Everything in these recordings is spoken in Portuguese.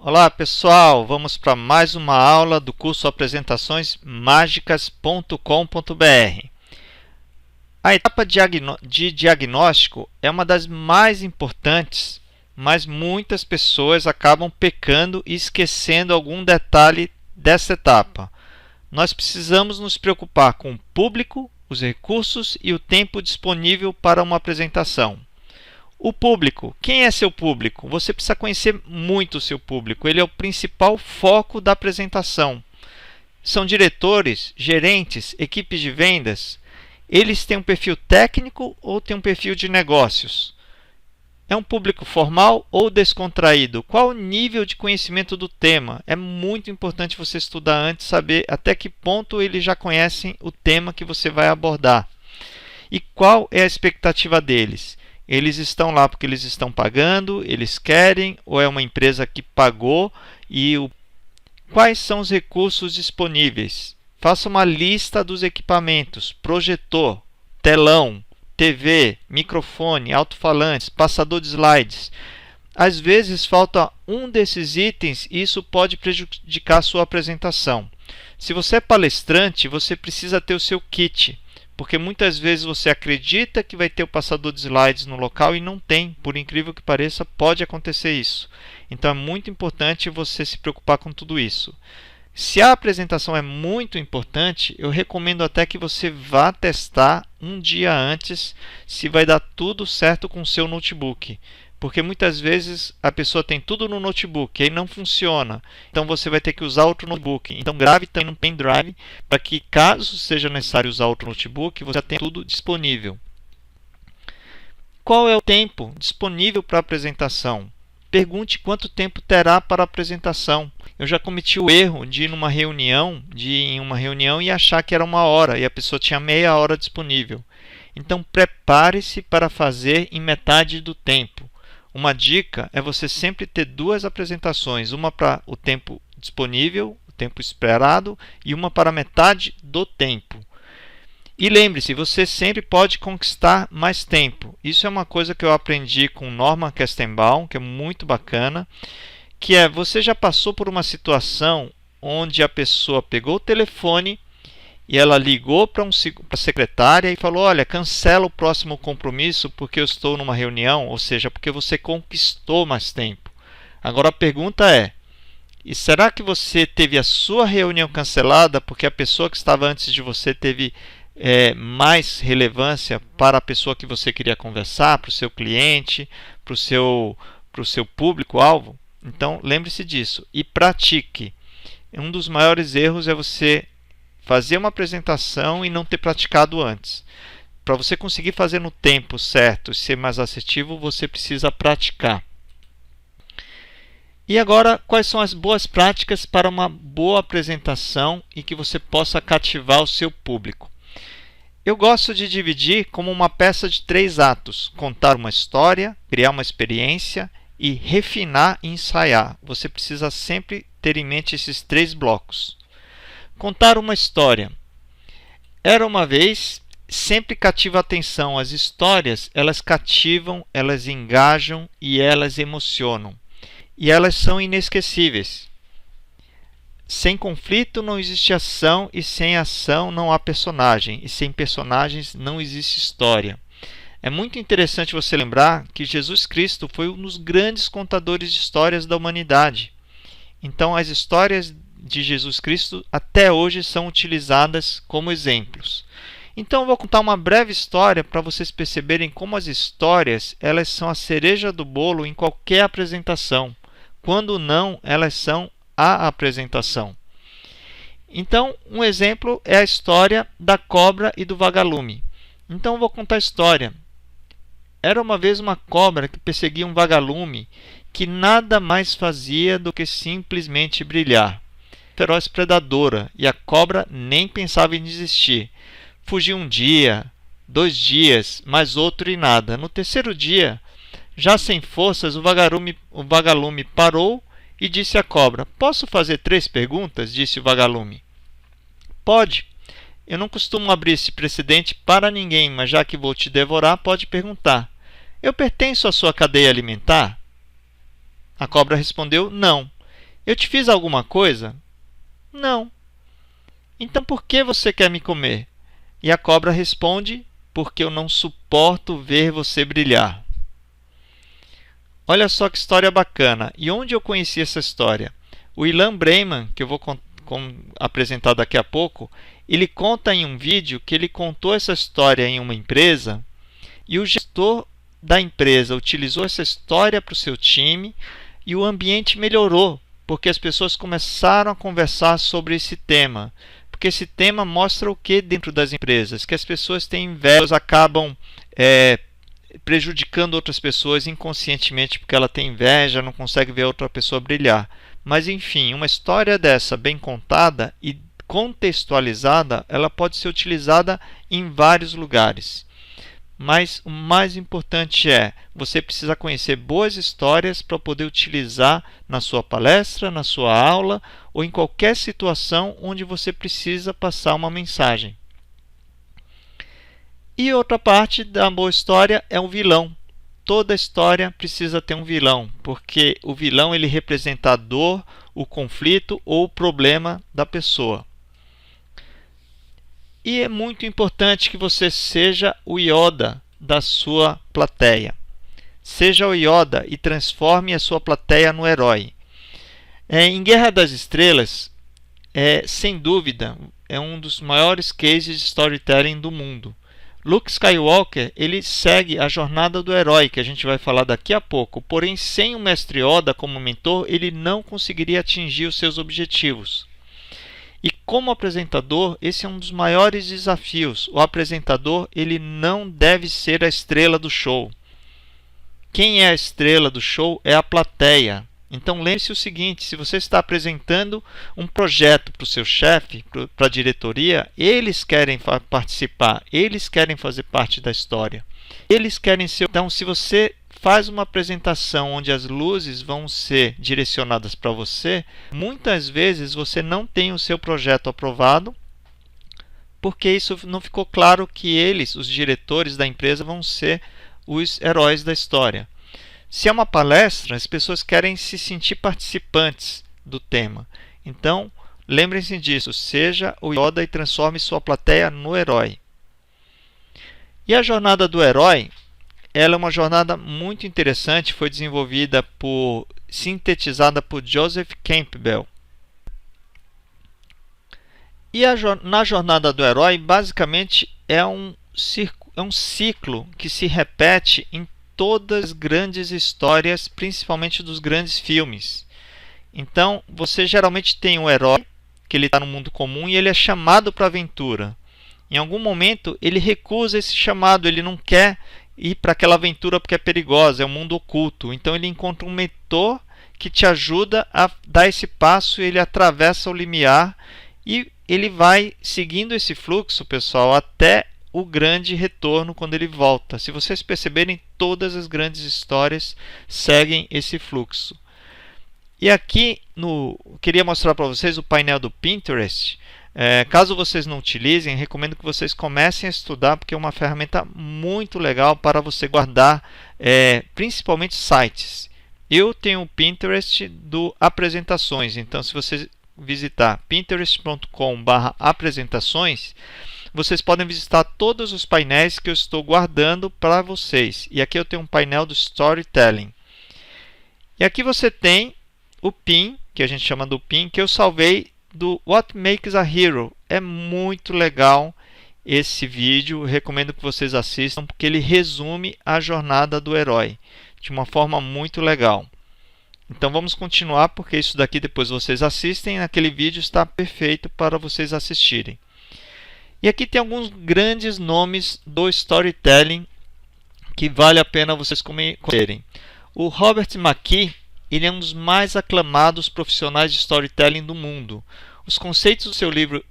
Olá pessoal, vamos para mais uma aula do curso apresentaçõesmágicas.com.br. A etapa de diagnóstico é uma das mais importantes, mas muitas pessoas acabam pecando e esquecendo algum detalhe dessa etapa. Nós precisamos nos preocupar com o público, os recursos e o tempo disponível para uma apresentação. O público. Quem é seu público? Você precisa conhecer muito o seu público. Ele é o principal foco da apresentação. São diretores, gerentes, equipes de vendas. Eles têm um perfil técnico ou têm um perfil de negócios? É um público formal ou descontraído? Qual o nível de conhecimento do tema? É muito importante você estudar antes, saber até que ponto eles já conhecem o tema que você vai abordar. E qual é a expectativa deles? Eles estão lá porque eles estão pagando, eles querem, ou é uma empresa que pagou? Quais são os recursos disponíveis? Faça uma lista dos equipamentos: projetor, telão, TV, microfone, alto-falantes, passador de slides. Às vezes falta um desses itens e isso pode prejudicar a sua apresentação. Se você é palestrante, você precisa ter o seu kit, porque muitas vezes você acredita que vai ter o passador de slides no local e não tem. Por incrível que pareça, pode acontecer isso. Então é muito importante você se preocupar com tudo isso. Se a apresentação é muito importante, eu recomendo até que você vá testar um dia antes se vai dar tudo certo com o seu notebook. Porque muitas vezes a pessoa tem tudo no notebook e aí não funciona. Então você vai ter que usar outro notebook. Então grave também no pendrive para que, caso seja necessário usar outro notebook, você já tenha tudo disponível. Qual é o tempo disponível para a apresentação? Pergunte quanto tempo terá para a apresentação. Eu já cometi o erro de ir em uma reunião e achar que era 1 hora e a pessoa tinha meia hora disponível. Então prepare-se para fazer em metade do tempo. Uma dica é você sempre ter 2 apresentações, uma para o tempo disponível, o tempo esperado, e uma para metade do tempo. E lembre-se, você sempre pode conquistar mais tempo. Isso é uma coisa que eu aprendi com Norman Kestenbaum, que é muito bacana, que é: você já passou por uma situação onde a pessoa pegou o telefone e ela ligou para a secretária e falou: olha, cancela o próximo compromisso porque eu estou numa reunião, ou seja, porque você conquistou mais tempo. Agora a pergunta é: e será que você teve a sua reunião cancelada porque a pessoa que estava antes de você teve mais relevância para a pessoa que você queria conversar, para o seu cliente, para o seu público-alvo? Então lembre-se disso e pratique. Um dos maiores erros é você fazer uma apresentação e não ter praticado antes. Para você conseguir fazer no tempo certo e ser mais assertivo, você precisa praticar. E agora, quais são as boas práticas para uma boa apresentação e que você possa cativar o seu público? Eu gosto de dividir como uma peça de 3 atos: contar uma história, criar uma experiência e refinar e ensaiar. Você precisa sempre ter em mente esses 3 blocos. Contar uma história. Era uma vez, sempre cativa a atenção. As histórias, elas cativam, elas engajam e elas emocionam. E elas são inesquecíveis. Sem conflito não existe ação, e sem ação não há personagem, e sem personagens não existe história. É muito interessante você lembrar que Jesus Cristo foi um dos grandes contadores de histórias da humanidade. Então as histórias de Jesus Cristo até hoje são utilizadas como exemplos. Então eu vou contar uma breve história para vocês perceberem como as histórias, elas são a cereja do bolo em qualquer apresentação. Quando não, elas são a apresentação. Então, um exemplo é a história da cobra e do vagalume. Então eu vou contar a história. Era uma vez uma cobra que perseguia um vagalume que nada mais fazia do que simplesmente brilhar. Feroz predadora, e a cobra nem pensava em desistir. Fugiu um dia, 2 dias, mais outro e nada. No 3º dia, já sem forças, o vagalume parou e disse à cobra: posso fazer 3 perguntas? Disse o vagalume. Pode. Eu não costumo abrir esse precedente para ninguém, mas já que vou te devorar, pode perguntar. Eu pertenço à sua cadeia alimentar? A cobra respondeu: não. Eu te fiz alguma coisa? Não. Então por que você quer me comer? E a cobra responde: porque eu não suporto ver você brilhar. Olha só que história bacana. E onde eu conheci essa história? O Ilan Breiman, que eu vou apresentar daqui a pouco, ele conta em um vídeo que ele contou essa história em uma empresa e o gestor da empresa utilizou essa história para o seu time e o ambiente melhorou, porque as pessoas começaram a conversar sobre esse tema. Porque esse tema mostra o que dentro das empresas? Que as pessoas têm inveja, acabam prejudicando outras pessoas inconscientemente porque ela tem inveja, não consegue ver outra pessoa brilhar. Mas enfim, uma história dessa bem contada e contextualizada, ela pode ser utilizada em vários lugares. Mas o mais importante é, você precisa conhecer boas histórias para poder utilizar na sua palestra, na sua aula ou em qualquer situação onde você precisa passar uma mensagem. E outra parte da boa história é o vilão. Toda história precisa ter um vilão, porque o vilão ele representa a dor, o conflito ou o problema da pessoa. E é muito importante que você seja o Yoda da sua plateia. Seja o Yoda e transforme a sua plateia no herói. Em Guerra das Estrelas, sem dúvida, é um dos maiores cases de storytelling do mundo. Luke Skywalker ele segue a jornada do herói, que a gente vai falar daqui a pouco. Porém, sem o Mestre Yoda como mentor, ele não conseguiria atingir os seus objetivos. E como apresentador, esse é um dos maiores desafios. O apresentador ele não deve ser a estrela do show. Quem é a estrela do show é a plateia. Então lembre-se o seguinte, se você está apresentando um projeto para o seu chefe, para a diretoria, eles querem participar, eles querem fazer parte da história. Eles querem ser. Então, se você faz uma apresentação onde as luzes vão ser direcionadas para você, muitas vezes você não tem o seu projeto aprovado, porque isso não ficou claro que eles, os diretores da empresa, vão ser os heróis da história. Se é uma palestra, as pessoas querem se sentir participantes do tema. Então, lembrem-se disso, seja o Yoda e transforme sua plateia no herói. E a jornada do herói, ela é uma jornada muito interessante, foi sintetizada por Joseph Campbell. E na jornada do herói, basicamente, é um ciclo que se repete em todas as grandes histórias, principalmente dos grandes filmes. Então, você geralmente tem um herói, que ele está no mundo comum e ele é chamado para a aventura. Em algum momento, ele recusa esse chamado, ele não quer ir para aquela aventura porque é perigosa, é um mundo oculto. Então, ele encontra um mentor que te ajuda a dar esse passo, ele atravessa o limiar e ele vai seguindo esse fluxo, pessoal, até o grande retorno quando ele volta. Se vocês perceberem, todas as grandes histórias seguem esse fluxo. E aqui queria mostrar para vocês o painel do Pinterest. Caso vocês não utilizem, recomendo que vocês comecem a estudar, porque é uma ferramenta muito legal para você guardar, principalmente sites. Eu tenho o Pinterest do apresentações, então se você visitar pinterest.com/apresentações, vocês podem visitar todos os painéis que eu estou guardando para vocês. E aqui eu tenho um painel do Storytelling. E aqui você tem o pin, que a gente chama do pin, que eu salvei do What Makes a Hero. É muito legal esse vídeo, eu recomendo que vocês assistam, porque ele resume a jornada do herói de uma forma muito legal. Então vamos continuar, porque isso daqui depois vocês assistem, aquele vídeo está perfeito para vocês assistirem. E aqui tem alguns grandes nomes do storytelling que vale a pena vocês conhecerem. O Robert McKee, ele é um dos mais aclamados profissionais de storytelling do mundo. Os conceitos do seu livro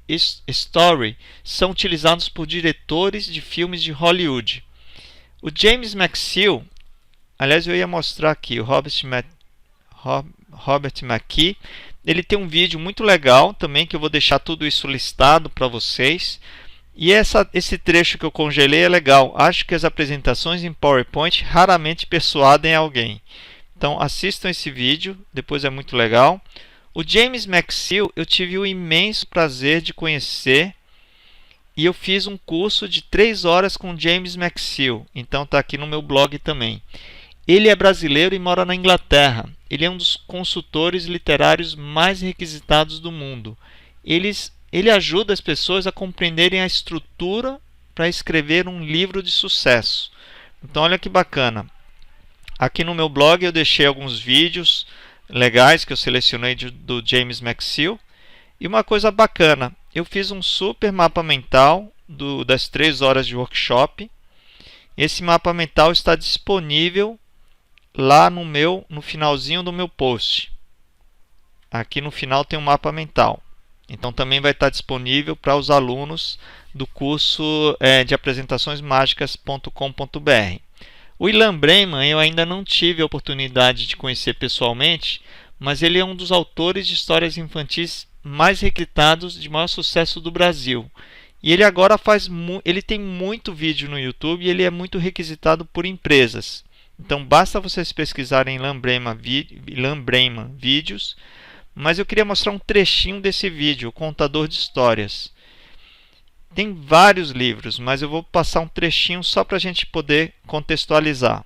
Story são utilizados por diretores de filmes de Hollywood. O James McSeel, aliás eu ia mostrar aqui, o Robert McKee, ele tem um vídeo muito legal também, que eu vou deixar tudo isso listado para vocês. E esse trecho que eu congelei é legal. Acho que as apresentações em PowerPoint raramente persuadem alguém. Então assistam esse vídeo, depois é muito legal. O James McSeel eu tive o imenso prazer de conhecer e eu fiz um curso de 3 horas com James McSeel, então está aqui no meu blog também. Ele é brasileiro e mora na Inglaterra. Ele é um dos consultores literários mais requisitados do mundo. Ele ajuda as pessoas a compreenderem a estrutura para escrever um livro de sucesso. Então olha que bacana. Aqui no meu blog eu deixei alguns vídeos legais que eu selecionei do James McSeel. E uma coisa bacana, eu fiz um super mapa mental das 3 horas de workshop. Esse mapa mental está disponível lá no finalzinho do meu post. Aqui no final tem um mapa mental. Então também vai estar disponível para os alunos do curso de apresentaçõesmágicas.com.br. O Ilan Brayman eu ainda não tive a oportunidade de conhecer pessoalmente, mas ele é um dos autores de histórias infantis mais requisitados de maior sucesso do Brasil. E ele agora ele tem muito vídeo no YouTube e ele é muito requisitado por empresas. Então basta vocês pesquisarem Ilan Brayman vídeos, mas eu queria mostrar um trechinho desse vídeo, o Contador de Histórias. Tem vários livros, mas eu vou passar um trechinho só para a gente poder contextualizar.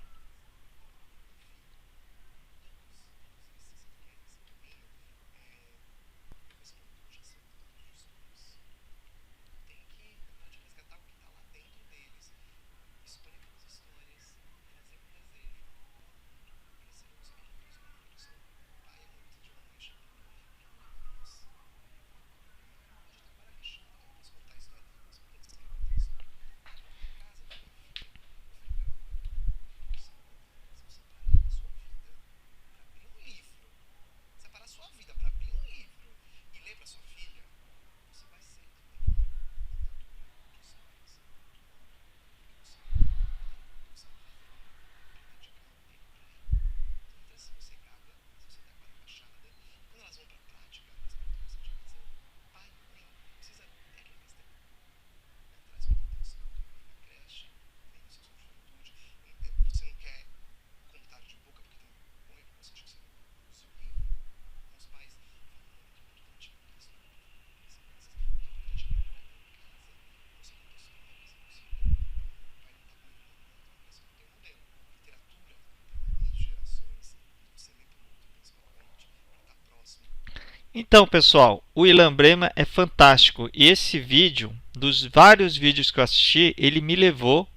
Então, pessoal, o Ilan Brayman é fantástico e esse vídeo, dos vários vídeos que eu assisti, ele me levou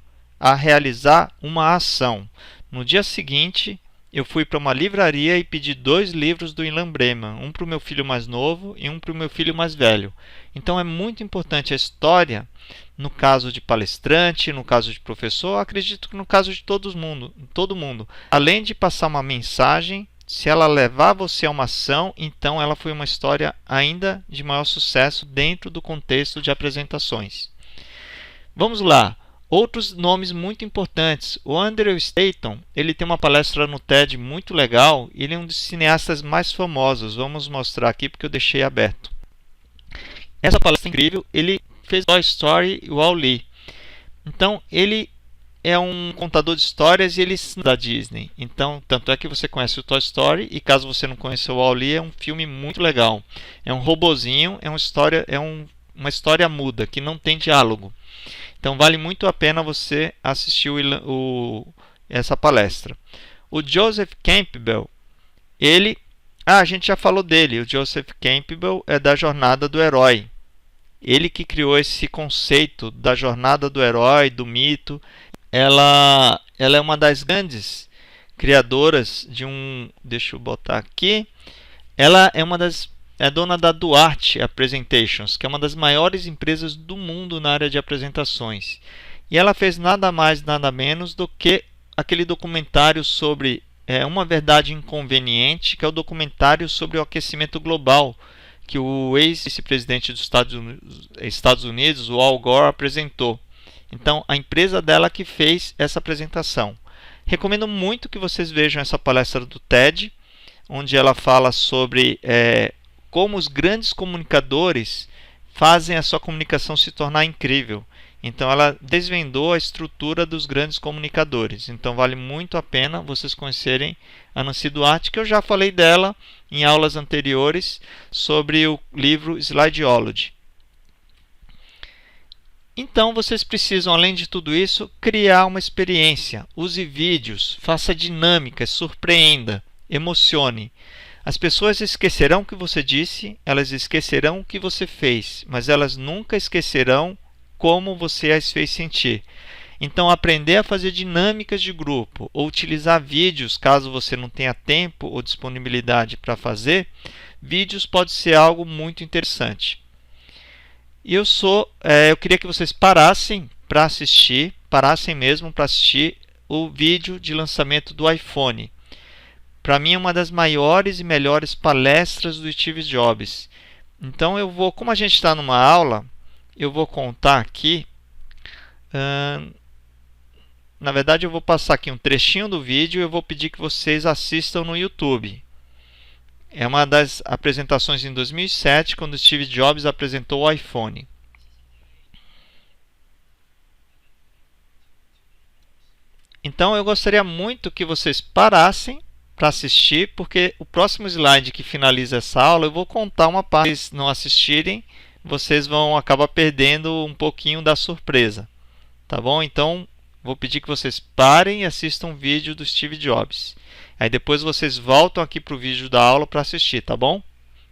a realizar uma ação. No dia seguinte, eu fui para uma livraria e pedi 2 livros do Ilan Brayman, um para o meu filho mais novo e um para o meu filho mais velho. Então é muito importante a história, no caso de palestrante, no caso de professor, acredito que no caso de todo mundo. Além de passar uma mensagem, se ela levar você a uma ação, então ela foi uma história ainda de maior sucesso dentro do contexto de apresentações. Vamos lá. Outros nomes muito importantes. O Andrew Stanton, ele tem uma palestra no TED muito legal. Ele é um dos cineastas mais famosos. Vamos mostrar aqui porque eu deixei aberto. Essa palestra é incrível. Ele fez Toy Story e o Wall-E. Então, ele é um contador de histórias e ele é da Disney. Então, tanto é que você conhece o Toy Story e caso você não conheça o Wall-E, é um filme muito legal. É um robozinho, é uma história muda, que não tem diálogo. Então, vale muito a pena você assistir essa palestra. O Joseph Campbell, a gente já falou dele. O Joseph Campbell é da Jornada do Herói. Ele que criou esse conceito da jornada do herói, do mito. Ela é uma das grandes criadoras de deixa eu botar aqui. Ela é dona da Duarte Presentations, que é uma das maiores empresas do mundo na área de apresentações. E ela fez nada mais, nada menos do que aquele documentário sobre Uma Verdade Inconveniente, que é o documentário sobre o aquecimento global, que o ex-vice-presidente dos Estados Unidos, o Al Gore, apresentou. Então, a empresa dela que fez essa apresentação. Recomendo muito que vocês vejam essa palestra do TED, onde ela fala sobre como os grandes comunicadores fazem a sua comunicação se tornar incrível. Então ela desvendou a estrutura dos grandes comunicadores. Então vale muito a pena vocês conhecerem a Nancy Duarte, que eu já falei dela em aulas anteriores sobre o livro Slideology. Então vocês precisam, além de tudo isso, criar uma experiência. Use vídeos, faça dinâmicas, surpreenda, emocione. As pessoas esquecerão o que você disse, elas esquecerão o que você fez, mas elas nunca esquecerão como você as fez sentir. Então, aprender a fazer dinâmicas de grupo ou utilizar vídeos, caso você não tenha tempo ou disponibilidade para fazer, vídeos pode ser algo muito interessante. E eu queria que vocês parassem mesmo para assistir o vídeo de lançamento do iPhone. Para mim é uma das maiores e melhores palestras do Steve Jobs. Então como a gente está numa aula, eu vou contar aqui. Na verdade, eu vou passar aqui um trechinho do vídeo e eu vou pedir que vocês assistam no YouTube. É uma das apresentações em 2007, quando Steve Jobs apresentou o iPhone. Então, eu gostaria muito que vocês parassem para assistir, porque o próximo slide que finaliza essa aula, eu vou contar uma parte. Se não assistirem, vocês vão acabar perdendo um pouquinho da surpresa. Tá bom? Então, vou pedir que vocês parem e assistam um vídeo do Steve Jobs. Aí depois vocês voltam aqui para o vídeo da aula para assistir, tá bom?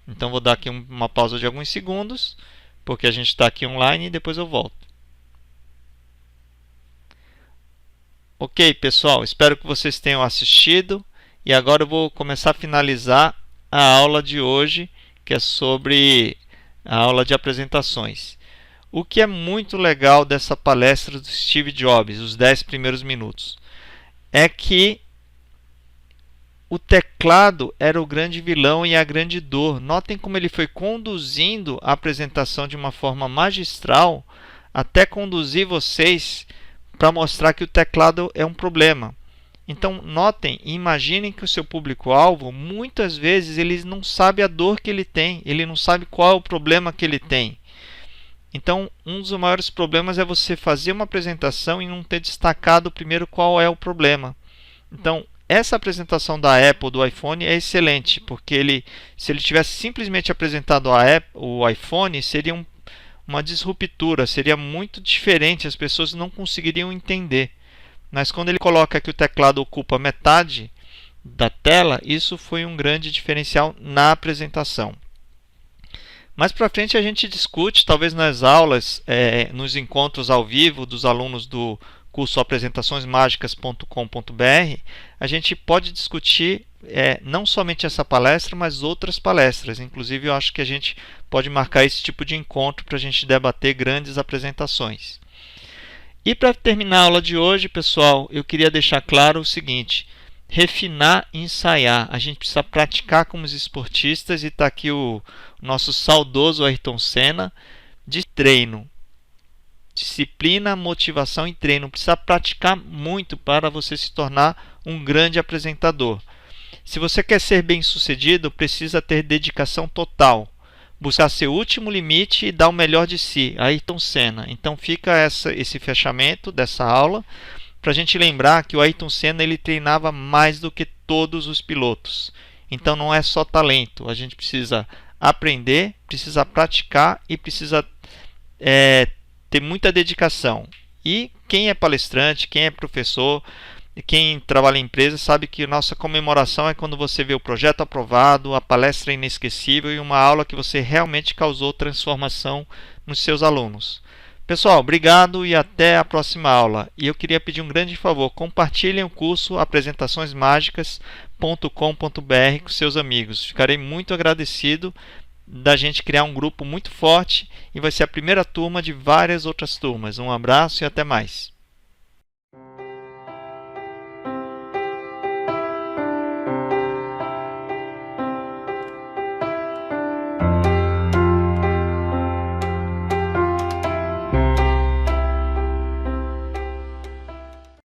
Então vou dar aqui uma pausa de alguns segundos, porque a gente está aqui online e depois eu volto. Ok, pessoal, espero que vocês tenham assistido e agora eu vou começar a finalizar a aula de hoje, que é sobre a aula de apresentações. O que é muito legal dessa palestra do Steve Jobs, os 10 primeiros minutos, é que o teclado era o grande vilão e a grande dor. Notem como ele foi conduzindo a apresentação de uma forma magistral, até conduzir vocês para mostrar que o teclado é um problema. Então, notem e imaginem que o seu público-alvo, muitas vezes, ele não sabe a dor que ele tem, ele não sabe qual é o problema que ele tem. Então, um dos maiores problemas é você fazer uma apresentação e não ter destacado primeiro qual é o problema. Então, essa apresentação da Apple, do iPhone, é excelente, porque se ele tivesse simplesmente apresentado o iPhone, seria uma disruptura, seria muito diferente, as pessoas não conseguiriam entender. Mas quando ele coloca que o teclado ocupa metade da tela, isso foi um grande diferencial na apresentação. Mais para frente a gente discute, talvez nas aulas, nos encontros ao vivo dos alunos do curso apresentaçõesmágicas.com.br, a gente pode discutir não somente essa palestra, mas outras palestras. Inclusive, eu acho que a gente pode marcar esse tipo de encontro para a gente debater grandes apresentações. E para terminar a aula de hoje, pessoal, eu queria deixar claro o seguinte: refinar e ensaiar. A gente precisa praticar como os esportistas, e está aqui o nosso saudoso Ayrton Senna, de treino. Disciplina, motivação e treino. Precisa praticar muito para você se tornar um grande apresentador. Se você quer ser bem-sucedido, precisa ter dedicação total. Buscar seu último limite e dar o melhor de si. Ayrton Senna. Então fica esse fechamento dessa aula para a gente lembrar que o Ayrton Senna ele treinava mais do que todos os pilotos. Então não é só talento. A gente precisa aprender, precisa praticar e precisa ter muita dedicação. E quem é palestrante, quem é professor, quem trabalha em empresa sabe que nossa comemoração é quando você vê o projeto aprovado, a palestra inesquecível e uma aula que você realmente causou transformação nos seus alunos. Pessoal, obrigado e até a próxima aula. E eu queria pedir um grande favor, compartilhem o curso apresentaçõesmágicas.com.br com seus amigos. Ficarei muito agradecido da gente criar um grupo muito forte e vai ser a primeira turma de várias outras turmas. Um abraço e até mais.